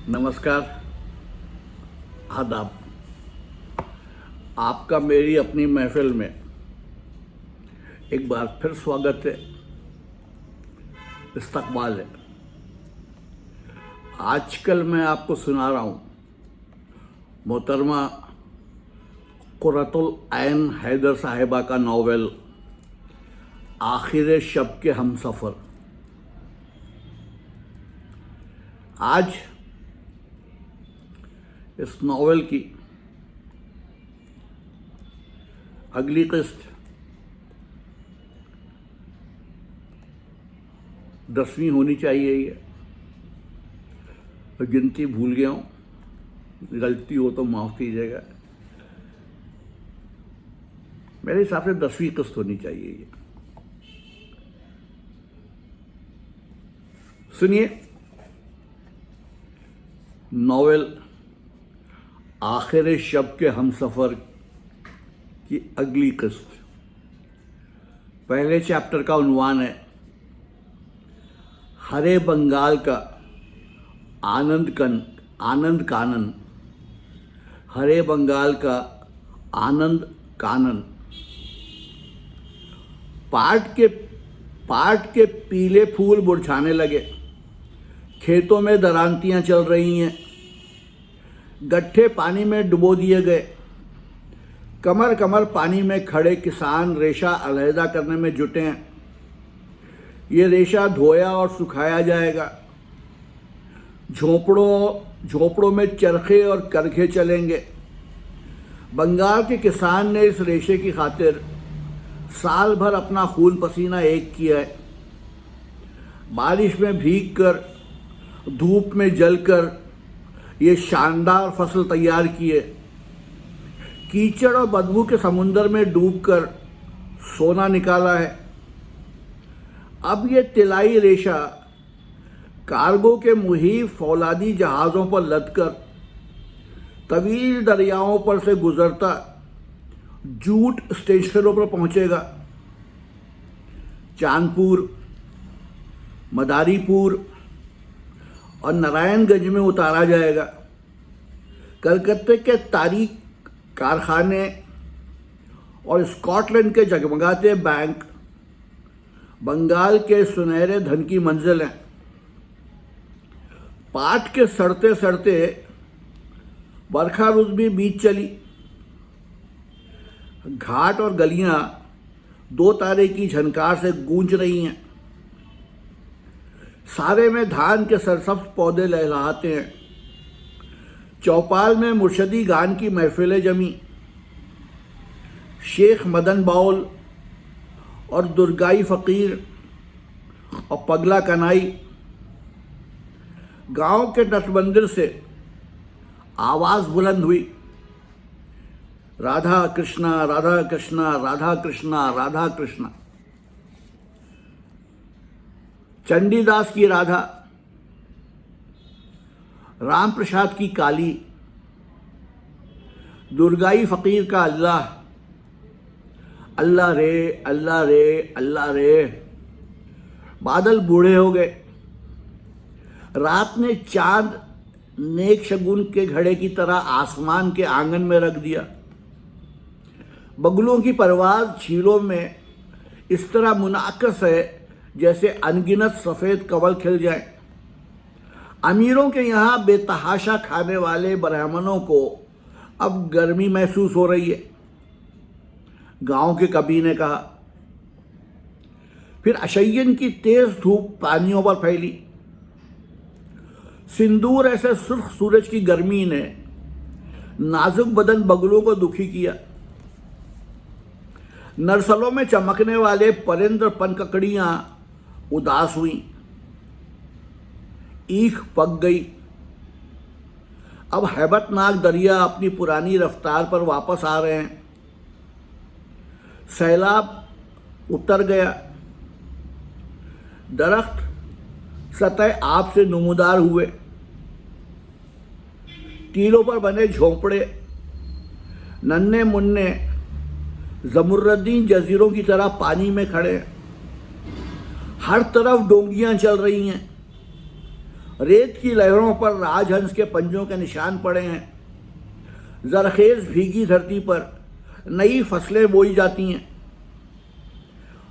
नमस्कार, आदाब। आपका मेरी अपनी महफिल में एक बार फिर स्वागत है, इस्तकबाल है। आजकल मैं आपको सुना रहा हूँ मोहतरमा कुर्रतुल ऐन हैदर साहिबा का नावल आखिर शब के हमसफ़र। आज इस नावल की अगली किस्त 10वीं होनी चाहिए। ये गिनती भूल गया हूँ, गलती हो तो माफ़ कीजिएगा। मेरे हिसाब से 10वीं किस्त होनी चाहिए ये। सुनिए नावल आखिर शब के हमसफ़र की अगली किस्त। पहले चैप्टर का उन्वान है हरे बंगाल का आनंद कानन। हरे बंगाल का आनंद कानन। पाट के पीले फूल मुरझाने लगे। खेतों में दरांतियां चल रही हैं। गट्ठे पानी में डुबो दिए गए। कमर कमर पानी में खड़े किसान रेशा अलहदा करने में जुटे हैं। ये रेशा धोया और सुखाया जाएगा। झोपड़ों में चरखे और करखे चलेंगे। बंगाल के किसान ने इस रेशे की खातिर साल भर अपना खून पसीना एक किया है। बारिश में भीगकर, धूप में जलकर ये शानदार फसल तैयार की है। कीचड़ और बदबू के समुंदर में डूबकर सोना निकाला है। अब ये तिलाई रेशा कार्गो के मुहिब फौलादी जहाज़ों पर लदकर तवील दरियाओं पर से गुजरता जूट स्टेशनों पर पहुंचेगा। चांदपुर, मदारीपुर और नारायणगंज में उतारा जाएगा। कलकत्ते के तारीख कारखाने और स्कॉटलैंड के जगमगाते बैंक बंगाल के सुनहरे धन की मंजिल हैं। पाट के सड़ते सड़ते बरखा रुत भी बीत चली। घाट और गलियां दो तारे की झनकार से गूंज रही हैं। सारे में धान के सरसब्ज पौधे लहलहाते हैं। चौपाल में मुर्शदी गान की महफिलें जमी। शेख मदन बाउल और दुर्गाई फ़कीर और पगला कनाई। गांव के नटमंदिर से आवाज़ बुलंद हुई, राधा कृष्णा राधा कृष्णा राधा कृष्णा राधा कृष्णा। चंडीदास की राधा, राम प्रसाद की काली, दुर्गाई फ़कीर का अल्लाह। अल्लाह रे अल्लाह रे अल्लाह रे। बादल बूढ़े हो गए। रात ने चांद नेक शगुन के घड़े की तरह आसमान के आंगन में रख दिया। बगुलों की परवाज़ झीलों में इस तरह मुनाकस है जैसे अनगिनत सफ़ेद कवल खिल जाए। अमीरों के यहाँ बेतहाशा खाने वाले ब्राह्मणों को अब गर्मी महसूस हो रही है, गांव के कबीर ने कहा। फिर अशय्यन की तेज धूप पानियों पर फैली। सिंदूर ऐसे सुर्ख सूरज की गर्मी ने नाजुक बदन बगुलों को दुखी किया। नरसलों में चमकने वाले परिंद्र पनककड़ियां उदास हुई। ईख पक गई। अब हैबतनाक दरिया अपनी पुरानी रफ्तार पर वापस आ रहे हैं। सैलाब उतर गया। दरख्त सतह आब से नमूदार हुए। टीलों पर बने झोंपड़े नन्हे मुन्ने ज़मुर्रदीन जजीरों की तरह पानी में खड़े। हर तरफ डोंगियां चल रही हैं। रेत की लहरों पर राजहंस के पंजों के निशान पड़े हैं। जरखेज भीगी धरती पर नई फसलें बोई जाती हैं।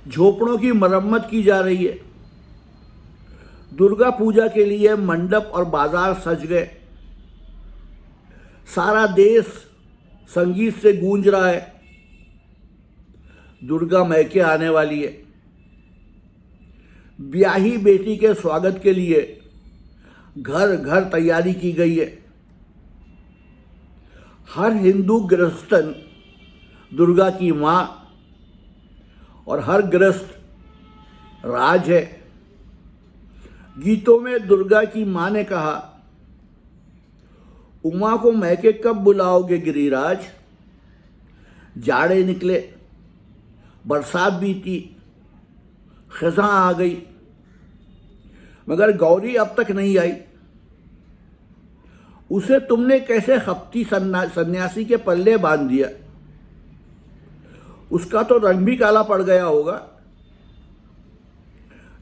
झोपड़ों की मरम्मत की जा रही है। दुर्गा पूजा के लिए मंडप और बाजार सज गए। सारा देश संगीत से गूंज रहा है। दुर्गा मैके आने वाली है। ब्याही बेटी के स्वागत के लिए घर घर तैयारी की गई है। हर हिंदू गृहस्थन दुर्गा की माँ और हर गृहस्थ राज है। गीतों में दुर्गा की माँ ने कहा, उमा को मैके कब बुलाओगे गिरिराज। जाड़े निकले, बरसात बीती, खिज़ां आ गई, मगर गौरी अब तक नहीं आई। उसे तुमने कैसे खप्ती सन्यासी के पल्ले बांध दिया। उसका तो रंग भी काला पड़ गया होगा।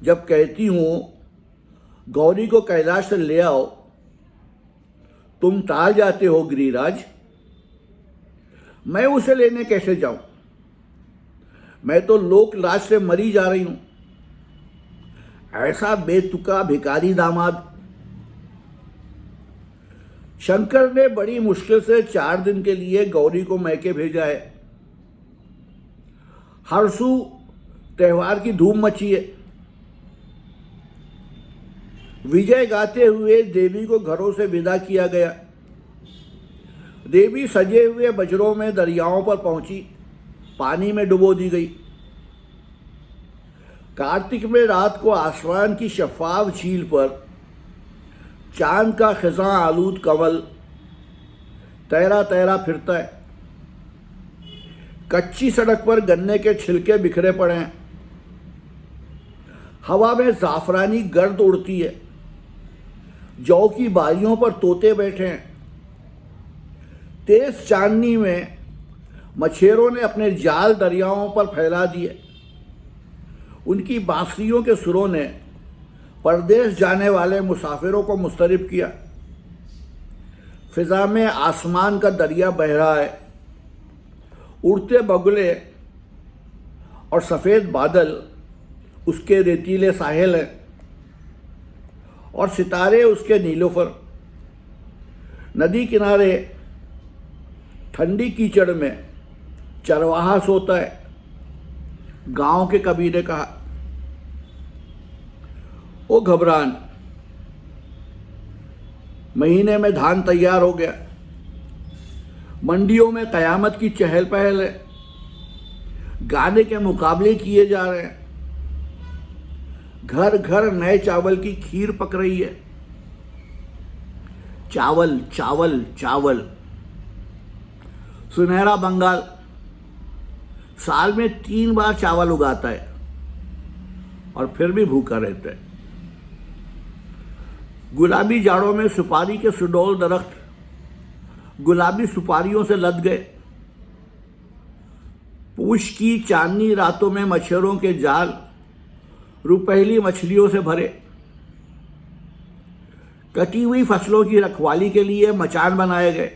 जब कहती हूं गौरी को कैलाश से ले आओ, तुम टाल जाते हो गिरिराज। मैं उसे लेने कैसे जाऊं। मैं तो लोक लाज से मरी जा रही हूं। ऐसा बेतुका भिखारी दामाद। शंकर ने बड़ी मुश्किल से 4 दिन के लिए गौरी को मैके भेजा है। हरसू त्योहार की धूम मची है। विजय गाते हुए देवी को घरों से विदा किया गया। देवी सजे हुए बजरों में दरियाओं पर पहुंची, पानी में डुबो दी गई। कार्तिक में रात को आसमान की शफाफ झील पर चांद का खिज़ां आलूद कमल तैरा तैरा फिरता है। कच्ची सड़क पर गन्ने के छिलके बिखरे पड़े हैं। हवा में ज़ाफ़रानी गर्द उड़ती है। जौ की बारियों पर तोते बैठे हैं। तेज चांदनी में मछेरों ने अपने जाल दरियाओं पर फैला दिए। उनकी बांसुरियों के सुरों ने परदेश जाने वाले मुसाफिरों को मुस्तरिब किया। फिजा में आसमान का दरिया बह रहा है। उड़ते बगुले और सफ़ेद बादल उसके रेतीले साहिल हैं और सितारे उसके नीलोफर। नदी किनारे ठंडी कीचड़ में चरवाहा सोता है। गांव के कबीर ने कहा, ओ घबरान, महीने में धान तैयार हो गया। मंडियों में कयामत की चहल पहल है। गाने के मुकाबले किए जा रहे हैं। घर घर नए चावल की खीर पक रही है। चावल चावल चावल। सुनहरा बंगाल साल में 3 बार चावल उगाता है और फिर भी भूखा रहता है। गुलाबी जाड़ों में सुपारी के सुडौल दरख्त गुलाबी सुपारियों से लद गए। पूछ की चांदनी रातों में मच्छरों के जाल रुपहली मछलियों से भरे। कटी हुई फसलों की रखवाली के लिए मचान बनाए गए।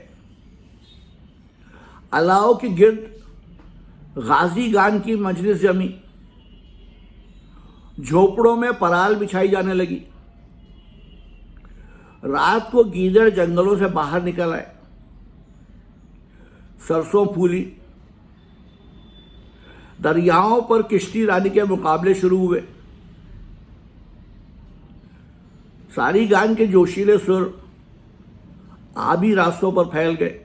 अलाव के गिर्द गाजी गान की मजलिस जमी। झोपड़ों में पराल बिछाई जाने लगी। रात को गीदड़ जंगलों से बाहर निकल आए। सरसों फूली। दरियाओं पर किश्ती रानी के मुकाबले शुरू हुए। सारी गान के जोशीले सुर आबी रास्तों पर फैल गए।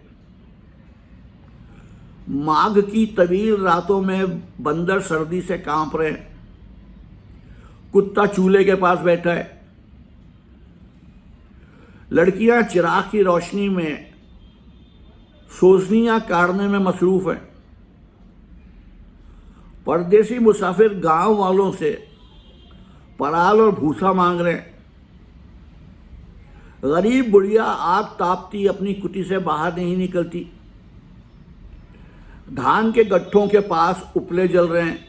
माघ की तवील रातों में बंदर सर्दी से कांप रहे हैं। कुत्ता चूल्हे के पास बैठा है। लड़कियां चिराग की रोशनी में सोजनियां काटने में मसरूफ हैं। परदेसी मुसाफिर गांव वालों से पराल और भूसा मांग रहे हैं। गरीब बुढ़िया आग तापती अपनी कुटी से बाहर नहीं निकलती। धान के गट्ठों के पास उपले जल रहे हैं।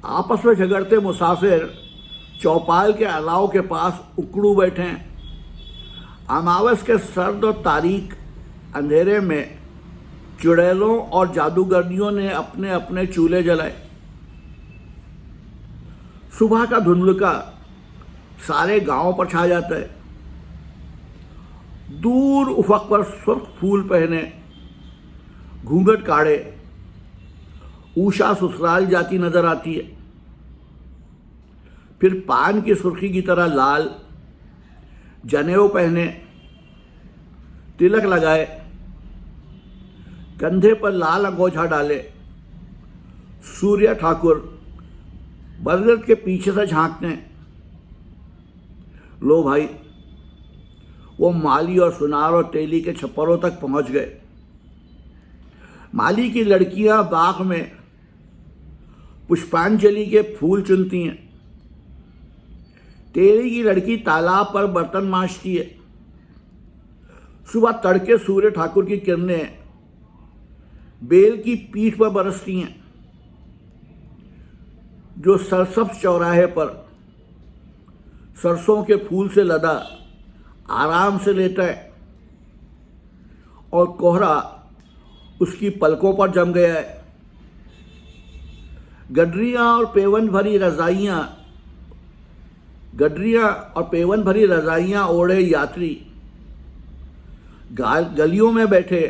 आपस में झगड़ते मुसाफिर चौपाल के अलाव के पास उकड़ू बैठे हैं। अमावस के सर्द और तारीख अंधेरे में चुड़ैलों और जादूगरनियों ने अपने अपने चूल्हे जलाए। सुबह का धुंधलका सारे गांव पर छा जाता है। दूर उफक पर सुर्ख फूल पहने, घूंघट काढ़े ऊषा ससुराल जाती नजर आती है। फिर पान की सुर्खी की तरह लाल जनेऊ पहने, तिलक लगाए, कंधे पर लाल अंगोछा डाले, सूर्य ठाकुर बरगद के पीछे से झांकते हैं। लो भाई, वो माली और सुनार और तेली के छप्परों तक पहुंच गए। माली की लड़कियां बाग में पुष्पांजलि के फूल चुनती हैं। तेली की लड़की तालाब पर बर्तन मांजती है। सुबह तड़के सूर्य ठाकुर की किरणें बेल की पीठ पर बरसती हैं, जो सरसब्ज चौराहे पर सरसों के फूल से लदा आराम से लेटा है और कोहरा उसकी पलकों पर जम गया है। गडरियां और पेवन भरी रजाइयां ओढ़े यात्री गलियों में बैठे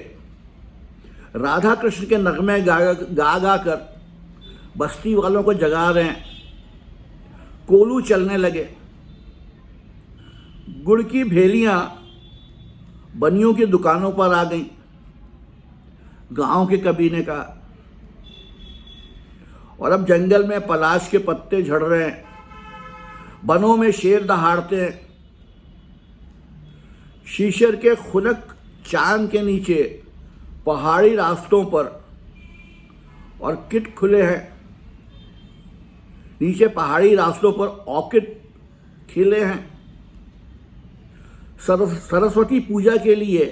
राधा कृष्ण के नगमे गा कर बस्ती वालों को जगा रहे हैं। कोलू चलने लगे। गुड़ की भेलियां बनियों की दुकानों पर आ गईं। गांव के कबीने का। और अब जंगल में पलाश के पत्ते झड़ रहे हैं। बनों में शेर दहाड़ते हैं। शीशर के खुनक चांद के नीचे पहाड़ी रास्तों पर ऑर्किड खुले हैं। नीचे पहाड़ी रास्तों पर ऑर्किड खिले हैं। सरस्वती पूजा के लिए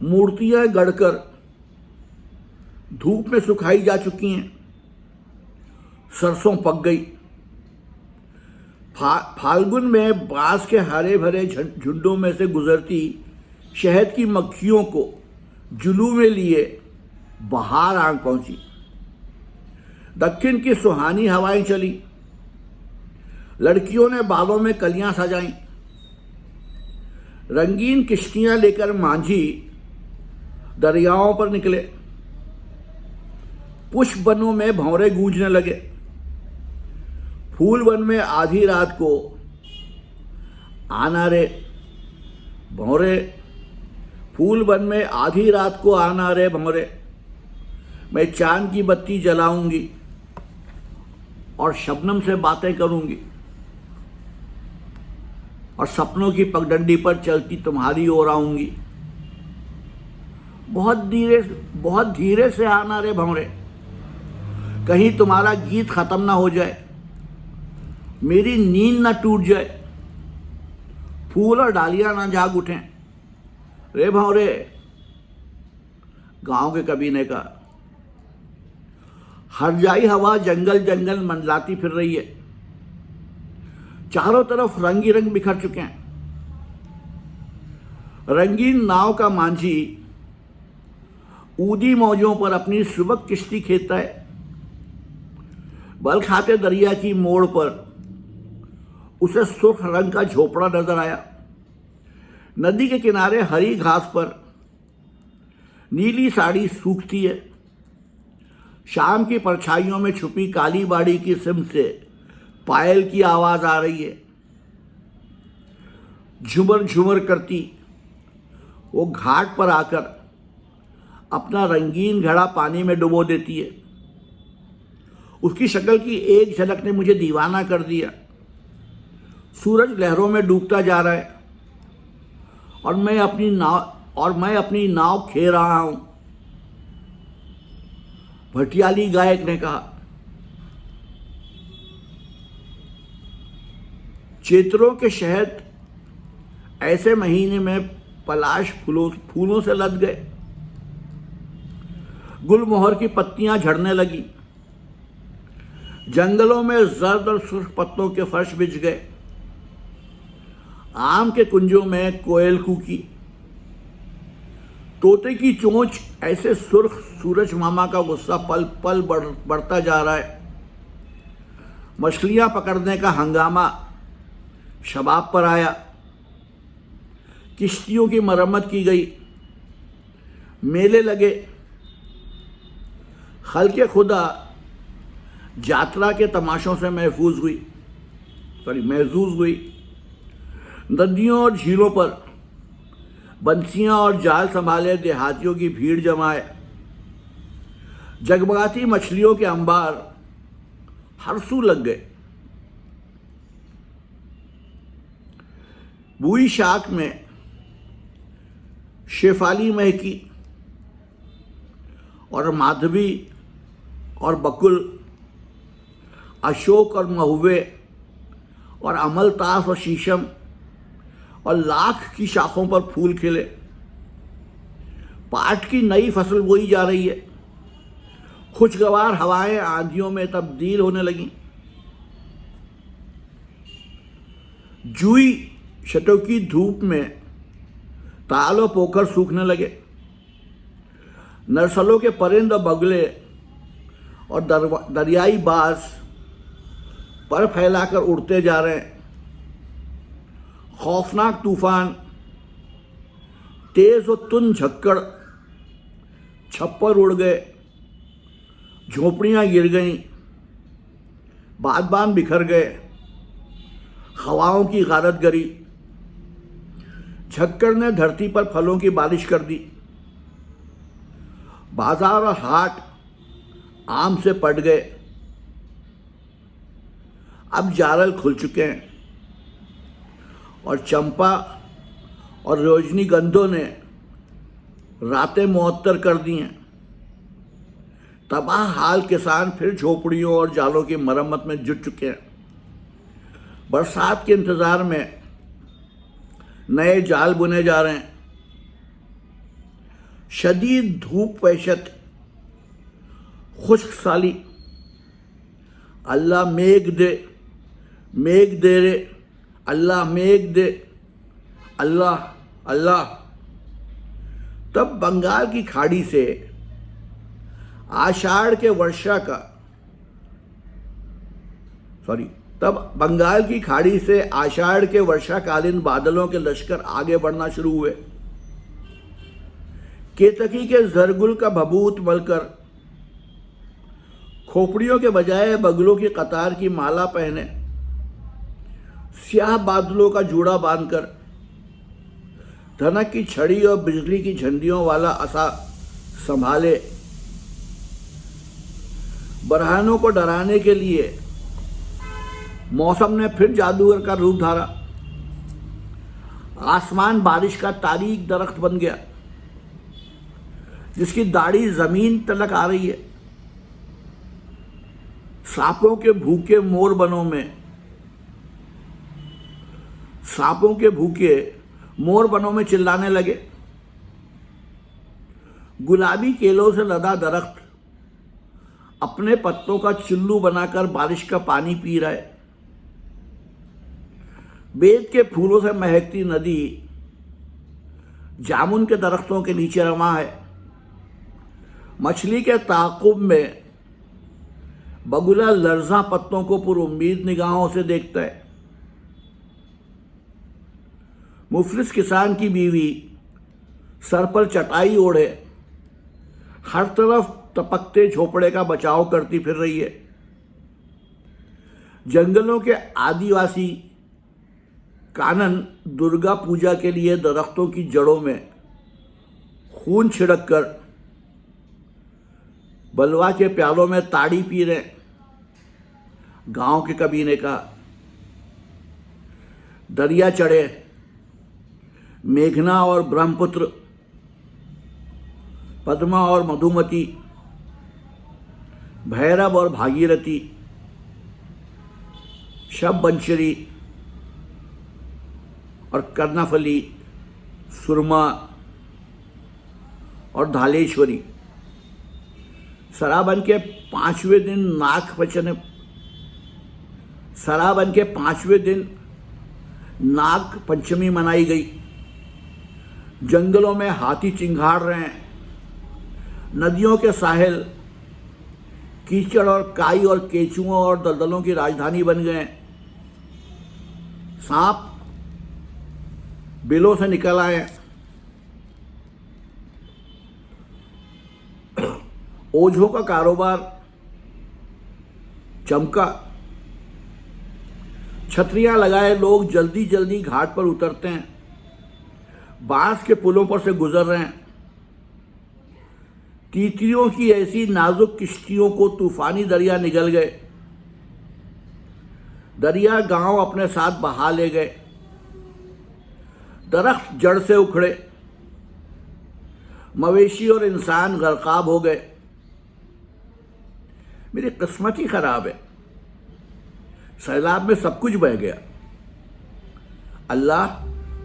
मूर्तियां गढ़कर धूप में सुखाई जा चुकी हैं। सरसों पक गई। फाल्गुन में बांस के हरे भरे झुंडों में से गुजरती शहद की मक्खियों को जुलू में लिए बहार आन पहुंची। दक्षिण की सुहानी हवाएं चली। लड़कियों ने बालों में कलियां सजाईं। रंगीन किश्तियां लेकर मांझी दरियाओं पर निकले। पुष्प बनों में भंवरे गूंजने लगे। फूल वन में आधी रात को आना रे भंवरे, फूल वन में आधी रात को आना रे भंवरे, मैं चांद की बत्ती जलाऊंगी और शबनम से बातें करूंगी और सपनों की पगडंडी पर चलती तुम्हारी ओर आऊंगी। बहुत धीरे से आना रे भंवरे, कहीं तुम्हारा गीत खत्म ना हो जाए, मेरी नींद ना टूट जाए, फूल और डालियां ना जाग उठें रे भंवरे। गांव के कबीने का। हरजाई हवा जंगल जंगल मंडलाती फिर रही है। चारों तरफ रंग ही रंग बिखर चुके हैं। रंगीन नाव का मांझी ऊदी मौजों पर अपनी सुबक किश्ती खेता है। बल खाते दरिया की मोड़ पर उसे सुर्ख रंग का झोपड़ा नजर आया। नदी के किनारे हरी घास पर नीली साड़ी सूखती है। शाम की परछाइयों में छुपी काली बाड़ी की सिम से पायल की आवाज आ रही है। झुमर झुमर करती वो घाट पर आकर अपना रंगीन घड़ा पानी में डुबो देती है। उसकी शक्ल की एक झलक ने मुझे दीवाना कर दिया। सूरज लहरों में डूबता जा रहा है और मैं अपनी नाव खे रहा हूं। भटियाली गायक ने कहा। चैत्रों के शहद ऐसे महीने में पलाश फूलों से लद गए। गुलमोहर की पत्तियां झड़ने लगी। जंगलों में जर्द और सुर्ख पत्तों के फर्श बिछ गए। आम के कुंजों में कोयल कूकी। तोते की चोंच ऐसे सुर्ख, सूरज मामा का गुस्सा पल पल बढ़ता जा रहा है। मछलियां पकड़ने का हंगामा शबाब पर आया। किश्तियों की मरम्मत की गई, मेले लगे। खल्के खुदा यात्रा के तमाशों से महफूज हुई। नदियों और झीलों पर बंसियां और जाल संभाले देहातियों की भीड़ जमाए। जगमगाती मछलियों के अंबार हरसू लग गए। बुई शाख में शेफाली महकी और माधवी और बकुल, अशोक और महुए और अमलतास और शीशम और लाख की शाखों पर फूल खिले। पाट की नई फसल बोई जा रही है। खुशगवार हवाएं आंधियों में तब्दील होने लगीं। जूई शटों की धूप में ताल और पोखर सूखने लगे। नरसलों के परिंद और बगुले और दरियाई बाज पर फैलाकर उड़ते जा रहे हैं। खौफनाक तूफान, तेज और तुन झक्कड़, छप्पर उड़ गए, झोपड़ियां गिर गईं, बागबान बिखर गए। हवाओं की गारतगरी, झक्कड़ ने धरती पर फलों की बारिश कर दी। बाजार और हाट आम से पट गए। अब जारल खुल चुके हैं और चंपा और रजनीगंधों ने रातें मुअत्तर कर दी हैं। तबाह हाल किसान फिर झोपड़ियों और जालों की मरम्मत में जुट चुके हैं। बरसात के इंतजार में नए जाल बुने जा रहे हैं। शदीद धूप, वहशत, खुश्क साली। अल्लाह मेघ दे रे, अल्लाह मेघ दे, अल्लाह अल्लाह। तब बंगाल की खाड़ी से आषाढ़ के वर्षाकालीन बादलों के लश्कर आगे बढ़ना शुरू हुए। केतकी के जरगुल का भभूत मलकर, खोपड़ियों के बजाय बगलों की कतार की माला पहने, स्याह बादलों का जूड़ा बांधकर, धनक की छड़ी और बिजली की झंडियों वाला असा संभाले, बरहानों को डराने के लिए मौसम ने फिर जादूगर का रूप धारा। आसमान बारिश का तारीक दरख्त बन गया, जिसकी दाढ़ी जमीन तलक आ रही है। सांपों के भूखे मोर बनों में चिल्लाने लगे। गुलाबी केलों से लदा दरख्त अपने पत्तों का चुल्लू बनाकर बारिश का पानी पी रहा है। बेत के फूलों से महकती नदी जामुन के दरख्तों के नीचे रमा है। मछली के ताक़ुब में बगुला लर्जा पत्तों को पुरुम्मीद निगाहों से देखता है। मुफलिस किसान की बीवी सर पर चटाई ओढ़े हर तरफ टपकते झोपड़े का बचाव करती फिर रही है। जंगलों के आदिवासी कानन दुर्गा पूजा के लिए दरख्तों की जड़ों में खून छिड़क कर बलवा के प्यालों में ताड़ी पी रहे। गांव के कबीने का दरिया चढ़े, मेघना और ब्रह्मपुत्र, पद्मा और मधुमती, भैरव और भागीरथी, शबबंशरी और कर्णफली, सुरमा और धालेश्वरी। सराबन के 5वें दिन नाग सराबन के 5वें दिन नाग पंचमी मनाई गई। जंगलों में हाथी चिंगाड़ रहे हैं। नदियों के साहिल कीचड़ और काई और केचुओं और दलदलों की राजधानी बन गए। सांप बिलों से निकल आए। ओझों का कारोबार चमका। छतरियां लगाए लोग जल्दी जल्दी घाट पर उतरते हैं। बांस के पुलों पर से गुजर रहे हैं। तीतरियों की ऐसी नाजुक किश्तियों को तूफानी दरिया निगल गए। दरिया गांव अपने साथ बहा ले गए। दरख्त जड़ से उखड़े। मवेशी और इंसान गर्काब हो गए। मेरी किस्मत ही खराब है। सैलाब में सब कुछ बह गया। अल्लाह,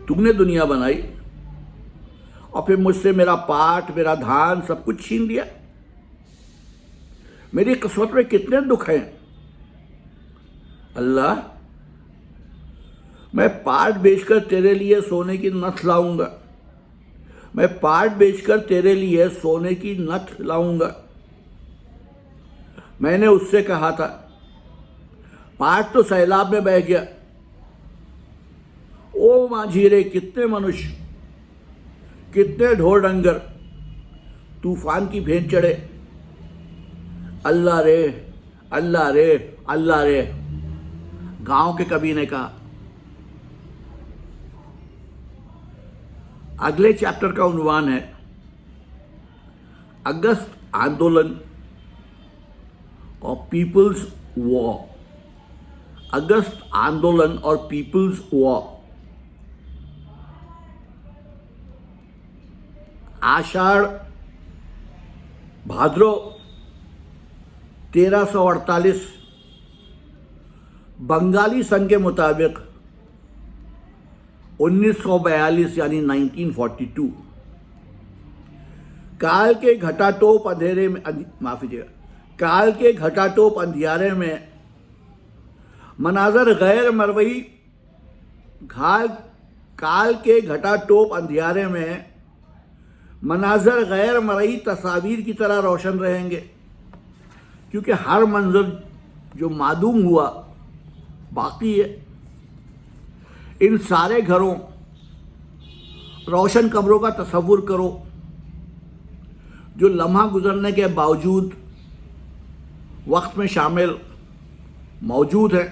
तुमने दुनिया बनाई और फिर मुझसे मेरा पाट, मेरा धान सब कुछ छीन लिया। मेरी किस्मत में कितने दुख हैं। अल्लाह, मैं पाट बेचकर तेरे लिए सोने की नथ लाऊंगा। मैं पाट बेचकर तेरे लिए सोने की नथ लाऊंगा। मैंने उससे कहा था, पाट तो सैलाब में बह गया। ओ माझी रे, कितने मनुष्य, कितने ढोर डंगर तूफान की भेंट चढ़े। अल्लाह रे, अल्लाह रे, अल्लाह रे, गांव के कवि ने कहा। अगले चैप्टर का उन्वान है अगस्त आंदोलन और पीपल्स वॉर। अगस्त आंदोलन और पीपल्स वॉर। आषाढ़ भाद्रो 1348 बंगाली सन के मुताबिक 1942 यानी 1942। काल के घटाटोप अंधेरे में, माफ कीजिएगा, काल के घटाटोप अंधियारे में मनाजर गैर मरवई, काल के घटाटोप अंधियारे में मनाजर गैर मरई तस्वीर की तरह रोशन रहेंगे, क्योंकि हर मंजर जो मादूम हुआ बाकी है। इन सारे घरों, रोशन कब्रों का तस्वुर करो जो लम्हा गुजरने के बावजूद वक्त में शामिल मौजूद है।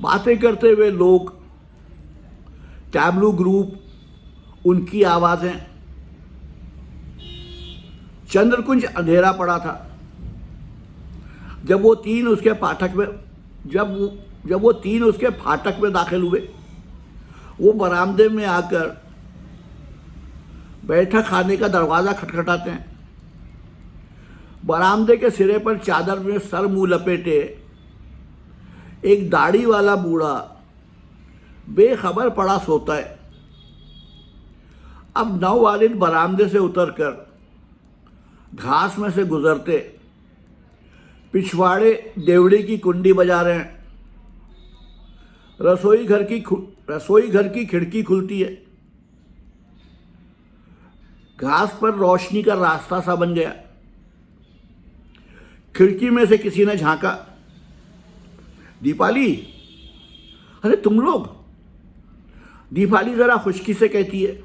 बातें करते हुए लोग, टैबलू ग्रुप, उनकी आवाज़ें। चंद्रकुंज अंधेरा पड़ा था जब वो तीन उसके फाटक में दाखिल हुए। वो बरामदे में आकर बैठक खाने का दरवाज़ा खटखटाते हैं। बरामदे के सिरे पर चादर में सर मुंह लपेटे एक दाढ़ी वाला बूढ़ा बेखबर पड़ा सोता है। अब नौवालिद बरामदे से उतरकर घास में से गुजरते पिछवाड़े देवड़ी की कुंडी बजा रहे हैं। रसोई घर की खिड़की खुलती है। घास पर रोशनी का रास्ता सा बन गया। खिड़की में से किसी ने झांका, दीपाली, अरे तुम लोग। दीपाली जरा खुशकी से कहती है,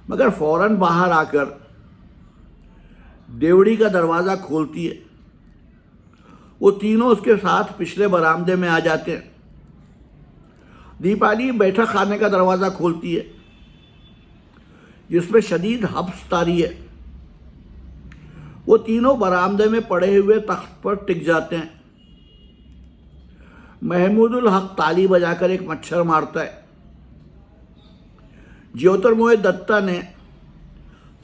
मगर फौरन बाहर आकर देवड़ी का दरवाज़ा खोलती है। वो तीनों उसके साथ पिछले बरामदे में आ जाते हैं। दीपाली बैठक खाने का दरवाज़ा खोलती है जिसमें शदीद हब्स तारी है। वो तीनों बरामदे में पड़े हुए तख्त पर टिक जाते हैं। महमूदुल हक ताली बजाकर एक मच्छर मारता है। ज्योतिर्मय दत्ता ने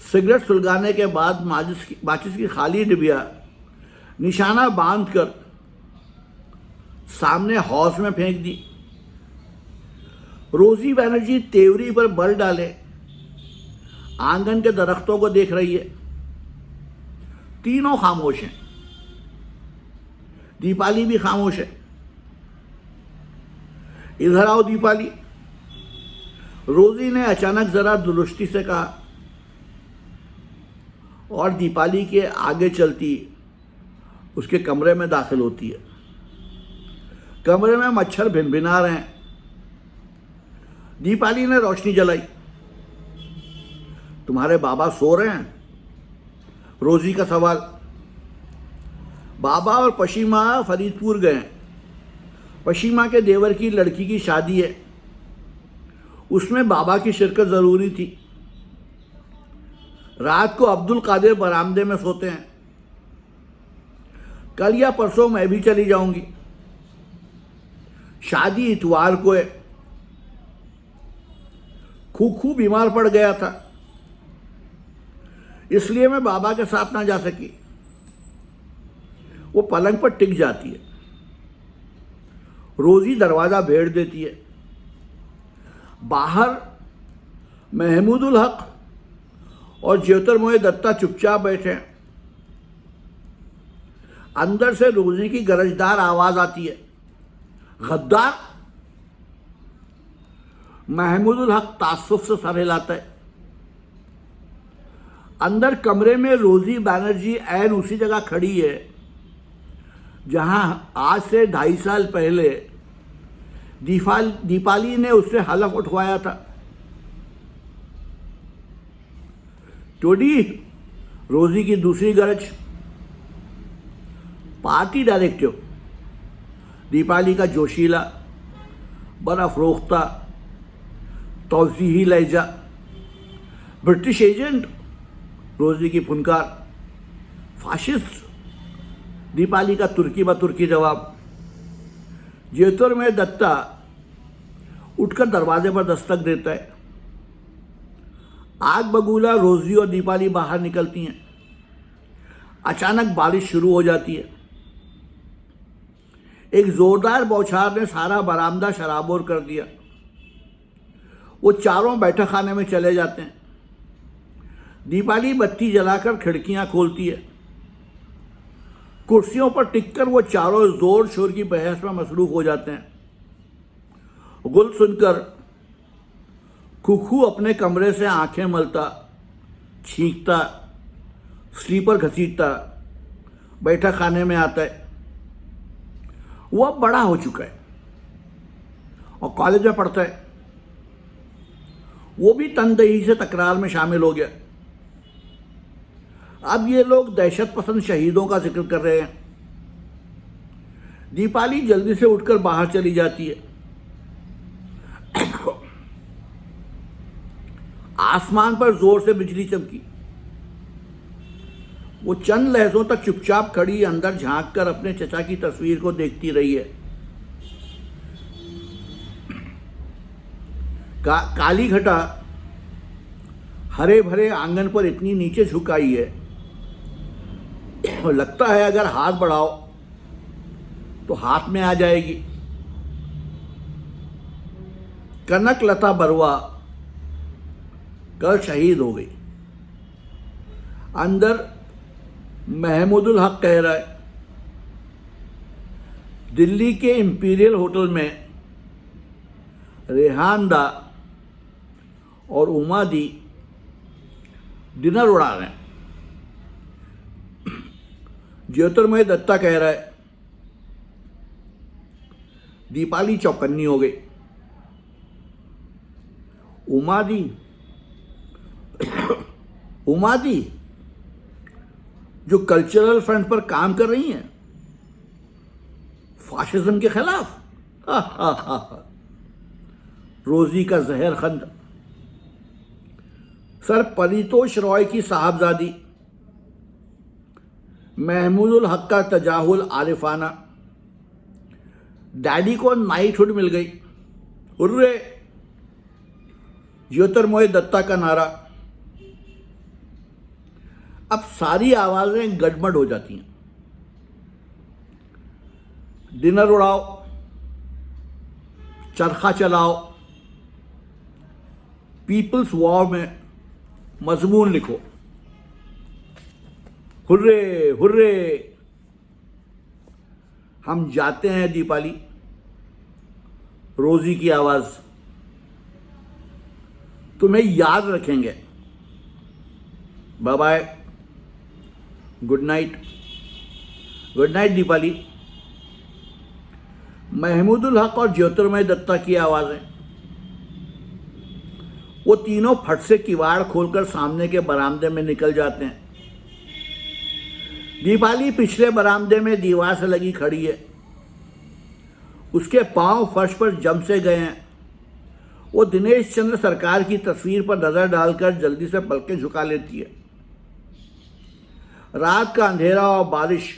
सिगरेट सुलगाने के बाद माचिस की खाली डिबिया निशाना बांधकर सामने हौस में फेंक दी। रोजी बैनर्जी तेवरी पर बल डाले आंगन के दरख्तों को देख रही है। तीनों खामोश हैं। दीपाली भी खामोश है। इधर आओ दीपाली, रोजी ने अचानक जरा दुरुस्ती से कहा और दीपाली के आगे चलती उसके कमरे में दाखिल होती है। कमरे में मच्छर भिनभिना रहे हैं। दीपाली ने रोशनी जलाई। तुम्हारे बाबा सो रहे हैं? रोजी का सवाल। बाबा और पशीमा फरीदपुर गए हैं। पशीमा के देवर की लड़की की शादी है, उसमें बाबा की शिरकत ज़रूरी थी। रात को अब्दुल कादिर बरामदे में सोते हैं। कल या परसों मैं भी चली जाऊंगी। शादी इतवार को है। खूखू बीमार पड़ गया था, इसलिए मैं बाबा के साथ ना जा सकी। वो पलंग पर टिक जाती है। रोजी दरवाज़ा भेड़ देती है। बाहर महमूदुल हक और ज्योतिर्मय दत्ता चुपचाप बैठे हैं। अंदर से रोजी की गरजदार आवाज आती है, गद्दार। महमूदुल हक तासुफ से सर हिलाता है। अंदर कमरे में रोजी बैनर्जी ऐन उसी जगह खड़ी है जहां आज से 2.5 साल पहले दीपाली ने उससे हलफ उठवाया था। टोडी, रोजी की दूसरी गरज। Party directive. दीपाली का जोशीला, बरफरोख्ता, तौज़ीही लहजा। ब्रिटिश एजेंट, रोजी की फुनकार। फाशिस्ट, दीपाली का तुर्की ब तुर्की जवाब। ज्योतिर्मय दत्ता उठकर दरवाजे पर दस्तक देता है। आग बबूला रोजी और दीपाली बाहर निकलती हैं। अचानक बारिश शुरू हो जाती है। एक जोरदार बौछार ने सारा बरामदा शराबोर कर दिया। वो चारों बैठक खाने में चले जाते हैं। दीपाली बत्ती जलाकर खिड़कियां खोलती है। कुर्सियों पर टिककर वो चारों जोर शोर की बहस में मसरूफ हो जाते हैं। गुल सुनकर खुखू अपने कमरे से आंखें मलता, छींकता, स्लीपर घसीटता बैठक खाने में आता है। वो अब बड़ा हो चुका है और कॉलेज में पढ़ता है। वो भी तनदही से तकरार में शामिल हो गया। अब ये लोग दहशत पसंद शहीदों का जिक्र कर रहे हैं। दीपाली जल्दी से उठकर बाहर चली जाती है। आसमान पर जोर से बिजली चमकी। वो चंद लहजों तक चुपचाप खड़ी अंदर झांक कर अपने चचा की तस्वीर को देखती रही है। काली घटा हरे भरे आंगन पर इतनी नीचे झुकाई है और लगता है अगर हाथ बढ़ाओ तो हाथ में आ जाएगी। कनक लता बरुआ कल शहीद हो गई। अंदर महमूदुल हक कह रहा है, दिल्ली के इंपीरियल होटल में रेहान दा और उमा दी डिनर उड़ा रहे हैं। ज्योतिर्मय दत्ता कह रहा है। दीपाली चौकन्नी हो गई। उमा दी जो कल्चरल फ्रंट पर काम कर रही हैं फाशिज्म के खिलाफ। रोजी का जहर खंड। सर परितोष रॉय की साहबजादी। महमूदुल हक का तजाहुल आरिफाना। डैडी को नाइटहुड मिल गई। हुर्रे। ज्योतिर्मय दत्ता का नारा। अब सारी आवाजें गड़बड़ हो जाती हैं। डिनर उड़ाओ, चरखा चलाओ, पीपल्स वॉर में मजमून लिखो। Hurray hurray. हम जाते हैं दीपाली, रोजी की आवाज, तुम्हें याद रखेंगे। Bye bye, good night. Good night Deepali. Mahmudul Haq और ज्योतिर्मय दत्ता की आवाज़ें। वो तीनों फट से किवाड़ खोलकर सामने के बरामदे में निकल जाते हैं। दीपाली पिछले बरामदे में दीवार से लगी खड़ी है। उसके पांव फर्श पर जम से गए हैं। वो दिनेश चंद्र सरकार की तस्वीर पर नजर डालकर जल्दी से पलकें झुका लेती है। रात का अंधेरा और बारिश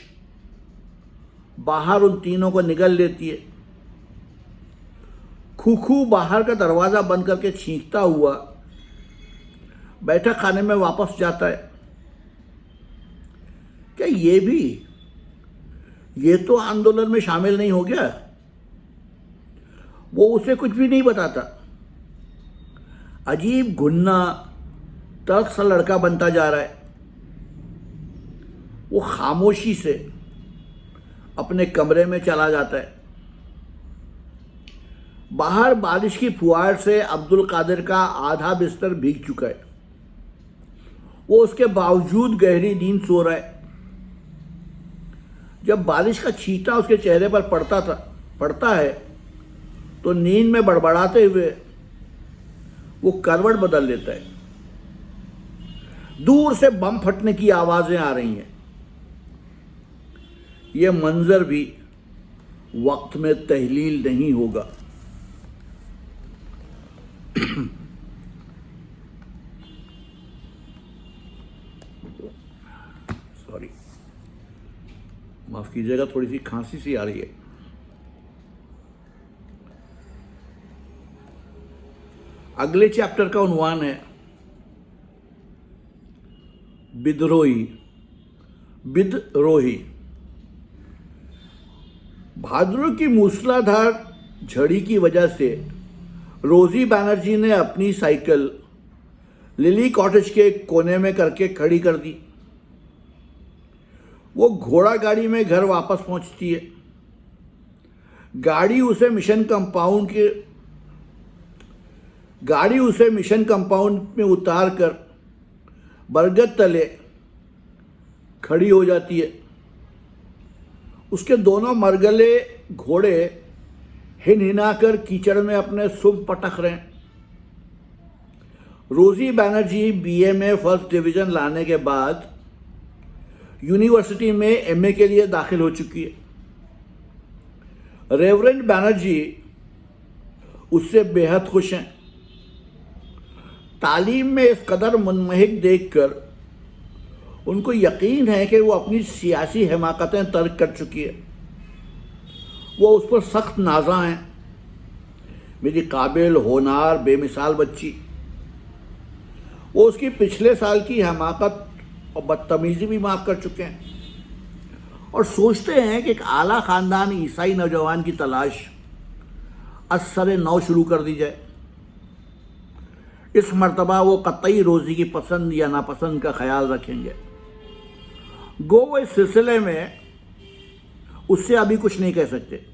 बाहर उन तीनों को निगल लेती है। खूखू बाहर का दरवाजा बंद करके छींकता हुआ बैठक खाने में वापस जाता है। क्या ये तो आंदोलन में शामिल नहीं हो गया? वो उसे कुछ भी नहीं बताता। अजीब घुन्ना तर्क सा लड़का बनता जा रहा है। वो खामोशी से अपने कमरे में चला जाता है। बाहर बारिश की फुहार से अब्दुल कादिर का आधा बिस्तर भीग चुका है। वो उसके बावजूद गहरी नींद सो रहा है। जब बारिश का छींटा उसके चेहरे पर पड़ता है तो नींद में बड़बड़ाते हुए वो करवट बदल लेता है। दूर से बम फटने की आवाजें आ रही हैं। यह मंजर भी वक्त में तहलील नहीं होगा। सॉरी, माफ कीजिएगा, थोड़ी सी खांसी सी आ रही है। अगले चैप्टर का उन्वान है विद्रोही। भाद्रों की मूसलाधार झड़ी की वजह से रोजी बैनर्जी ने अपनी साइकिल लिली कॉटेज के कोने में करके खड़ी कर दी। वो घोड़ा गाड़ी में घर वापस पहुंचती है। गाड़ी उसे मिशन कंपाउंड में उतार कर बरगद तले खड़ी हो जाती है। उसके दोनों मरगले घोड़े हिनहिनाकर कीचड़ में अपने सुब पटक रहे हैं। रोजी बैनर्जी बीए में फर्स्ट डिवीजन लाने के बाद यूनिवर्सिटी में एमए के लिए दाखिल हो चुकी है। रेवरेंड बैनर्जी उससे बेहद खुश हैं। तालीम में इस कदर मुनमहिक देखकर उनको यकीन है कि वो अपनी सियासी हिमाकतें तर्क कर चुकी है। वो उस पर सख्त नाज़ा हैं। मेरी काबिल, होनार, बेमिसाल बच्ची। वो उसकी पिछले साल की हमाकत और बदतमीजी भी माफ़ कर चुके हैं और सोचते हैं कि एक आला ख़ानदान ईसाई नौजवान की तलाश असरे नौ शुरू कर दी जाए। इस मर्तबा वो कतई रोज़ी की पसंद या नापसंद का ख्याल रखेंगे। वो इस सिलसिले में उससे अभी कुछ नहीं कह सकते।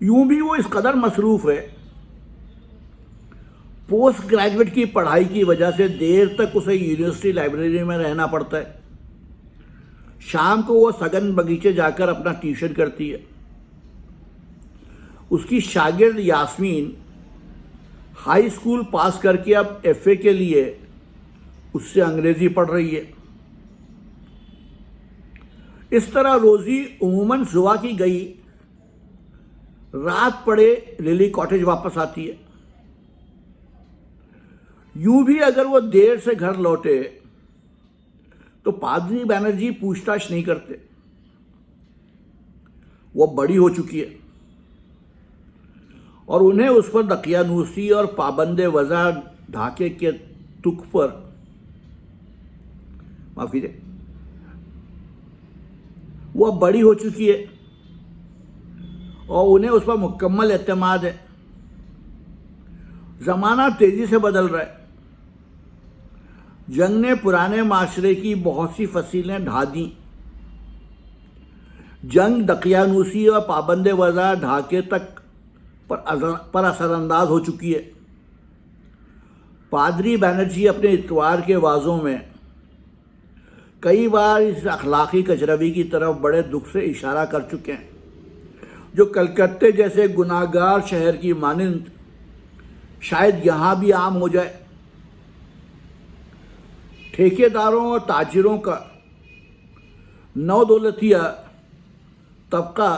यूं भी वो इस कदर मसरूफ़ है, पोस्ट ग्रेजुएट की पढ़ाई की वजह से देर तक उसे यूनिवर्सिटी लाइब्रेरी में रहना पड़ता है। शाम को वो सघन बगीचे जाकर अपना ट्यूशन करती है। उसकी शागिर्द यास्मीन हाई स्कूल पास करके अब एफए के लिए उससे अंग्रेजी पढ़ रही है। इस तरह रोजी उमूमन सुबह की गई रात पड़े लिली कॉटेज वापस आती है। यूं भी अगर वो देर से घर लौटे तो पादरी बैनर्जी पूछताछ नहीं करते। वो बड़ी हो चुकी है और उन्हें उस पर दकियानूसी और पाबंदे वज़ा ढाके के तुक पर, माफ कीजिए, वो अब बड़ी हो चुकी है और उन्हें उस पर मुकम्मल एतमाद है। ज़माना तेज़ी से बदल रहा है। जंग ने पुराने माशरे की बहुत सी फसीलें ढा दी। जंग दकियानूसी और पाबंद वज़ा ढाके तक पर असरअंदाज हो चुकी है। पादरी बनर्जी अपने इतवार के वाज़ों में कई बार इस अखलाकी कचरवी की तरफ बड़े दुख से इशारा कर चुके हैं, जो कलकत्ते जैसे गुनाहगार शहर की मानिंद शायद यहाँ भी आम हो जाए। ठेकेदारों और ताजिरों का नौदौलतिया तबका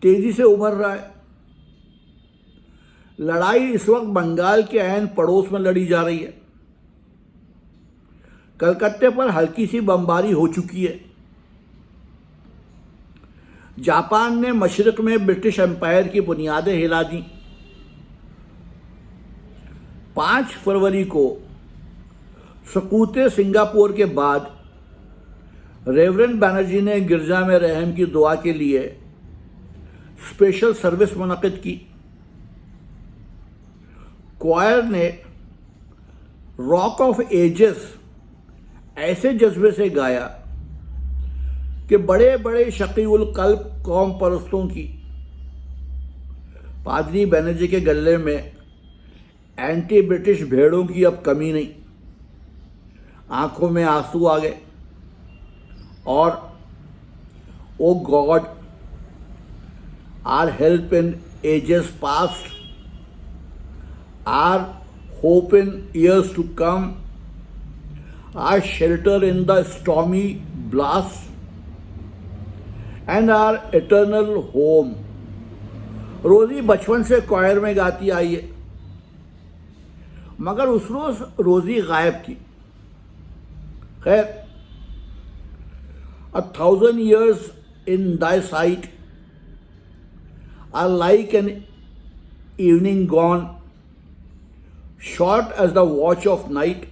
तेजी से उभर रहा है। लड़ाई इस वक्त बंगाल के ऐन पड़ोस में लड़ी जा रही है। कलकत्ते पर हल्की सी बमबारी हो चुकी है। जापान ने मशरिक में ब्रिटिश एम्पायर की बुनियादें हिला दी। 5 फरवरी को सकूते सिंगापुर के बाद रेवरेंड बनर्जी ने गिरजा में रहम की दुआ के लिए स्पेशल सर्विस मुनक़िद की। क्वायर ने रॉक ऑफ एजेस ऐसे जज्बे से गाया कि बड़े बड़े शकीउल कल्ब कौम परस्तों की पादरी बनर्जी के गले में एंटी ब्रिटिश भेड़ों की अब कमी नहीं। आंखों में आंसू आ गए और O God, our help in ages past, our hope in years to come, our shelter in the stormy blast and our eternal home. Rosie बचपन से क्वायर में गाती आई है, मगर उस रोज रोजी गायब थी। खैर, 1,000 years in thy sight are like an evening gone, short as the watch of night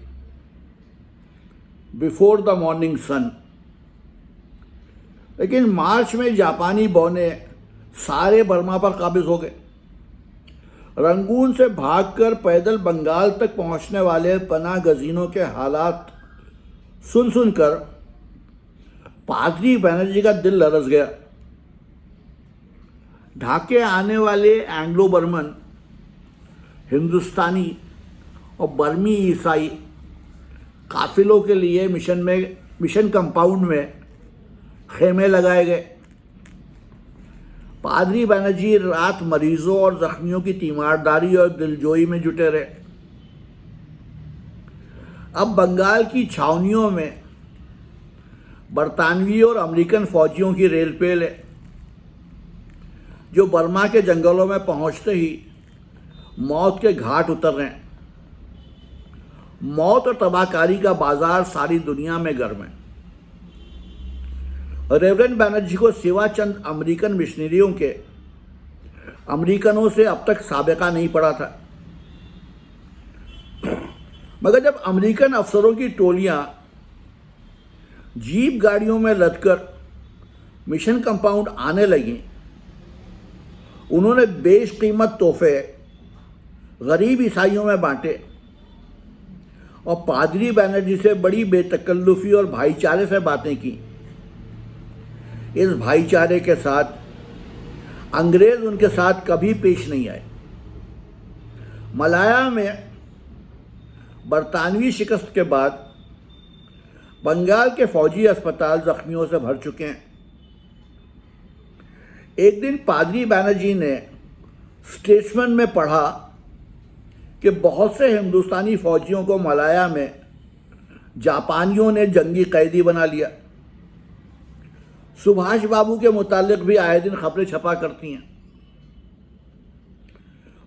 before the morning sun। लेकिन मार्च में जापानी बौने सारे बर्मा पर काबिज हो गए। रंगून से भागकर पैदल बंगाल तक पहुंचने वाले पनाह गजीनों के हालात सुन सुनकर पादरी बनर्जी का दिल लरस गया। ढाके आने वाले एंग्लो बर्मन, हिंदुस्तानी और बर्मी ईसाई काफिलों के लिए मिशन कंपाउंड में खेमे लगाए गए। पादरी बनर्जी रात मरीजों और जख्मियों की तीमारदारी और दिलजोई में जुटे रहे। अब बंगाल की छावनियों में बरतानवी और अमेरिकन फौजियों की रेलपेल है, जो बर्मा के जंगलों में पहुंचते ही मौत के घाट उतर रहे हैं। मौत और तबाहकारी का बाजार सारी दुनिया में गर्म है। रेवरेंड बनर्जी को सिवा चंद अमेरिकन मिशनरियों के अमेरिकनों से अब तक साबिका नहीं पड़ा था, मगर जब अमेरिकन अफसरों की टोलियां जीप गाड़ियों में लदकर मिशन कंपाउंड आने लगी, उन्होंने बेशकीमत तोहफे गरीब ईसाइयों में बांटे और पादरी बनर्जी से बड़ी बेतकल्लुफी और भाईचारे से बातें की। इस भाईचारे के साथ अंग्रेज उनके साथ कभी पेश नहीं आए। मलाया में बरतानवी शिकस्त के बाद बंगाल के फौजी अस्पताल जख्मियों से भर चुके हैं। एक दिन पादरी बनर्जी ने स्टेट्समैन में पढ़ा कि बहुत से हिंदुस्तानी फौजियों को मलाया में जापानियों ने जंगी कैदी बना लिया। सुभाष बाबू के मुतालिक भी आए दिन खबरें छपा करती हैं।